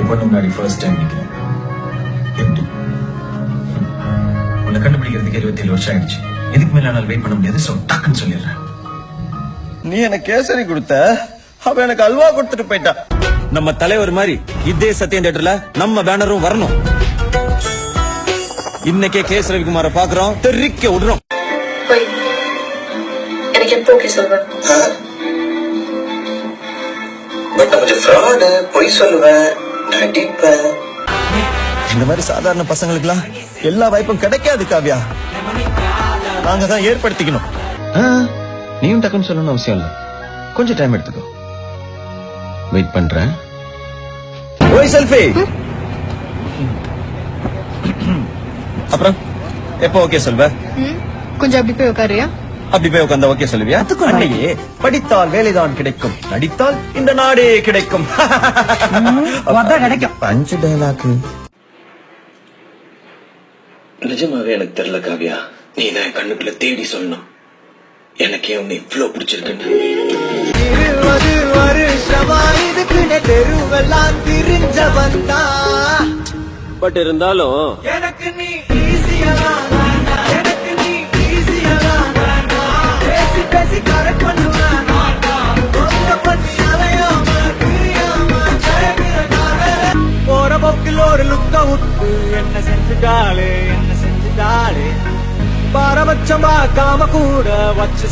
பொண்ணு முன்னாடி first time நிக்கிறேன். எப்படி உன்னை கண்டுபிடிக்கிறதுக்கு 27 வருஷம் ஆயிடுச்சு. எதுக்கு மேல என்னால வெயிட் பண்ண முடியாது. சோ டக்குன்னு சொல்லிடுறேன். நீ எனக்கு கேசரி கொடுத்த, அவ எனக்கு அல்வா கொடுத்துட்டு போயிட்டா. நம்ம தலைவர் மாதிரி இதே சத்யம் தியேட்டர்ல நம்ம பேனரும் வரணும். இன்னைக்கே கேஸ் ரவிக்குமார பாக்குறோம், தெரிக்க விடுறோம். எனக்கு எப்போ ஓகே சொல்வேன்? பட் கொஞ்சம் ஃப்ராடு, பொய் சொல்லுவேன், நடிப்பேன். இந்த மாதிரி சாதாரண பசங்களுக்குலாம் எல்லா வாய்ப்பும் கிடைக்காது காவ்யா. நாங்க தான் ஏற்படுத்திக்கணும். நீயும் டக்குன்னு சொல்லணும்னு அவசியம் இல்ல. கொஞ்சம் டைம் எடுத்துக்கோ. வெயிட் பண்றேன். ஓய் செல்ஃபி. அப்புறம் எப்போ ஓகே சொல்வ? கொஞ்சம் அப்படி போய் உட்காரியா? அப்படி போய் உட்கார்ந்தா ஓகே சொல்லுவியா? அன்னையே படித்தால் வேலைதான் கிடைக்கும், நடித்தால் இந்த நாடே கிடைக்கும். கிடைக்கும். பஞ்சு டயலாக். நிஜமாவே எனக்கு தெரியல காவ்யா. நீ தான் கண்ணுக்குள்ள தேடி சொல்லணும். எனக்கே உன்னை இவ்வளவு பிடிச்சிருக்குன்னு. 20 வருஷமா இதுக்குன்னு தெருவெல்லாம் திரிஞ்ச வந்தா. பட் இருந்தாலும் எனக்கு நீ ஈஸியெல்லாம் வேண்டாம், எனக்கு நீ ஈஸியெல்லாம் வேண்டாம். பேசி பேசி கரெக்ட் பண்ணுவேன். உங்க பத்தி அலையாம பிரியாம ஜெயகிற காதல. போற போக்கில் ஒரு லுக்க விட்டு என்ன செஞ்சுட்டாளே, என்ன செஞ்சுட்டாளே. பாரபட்சம் பார்க்காம கூட வச்சு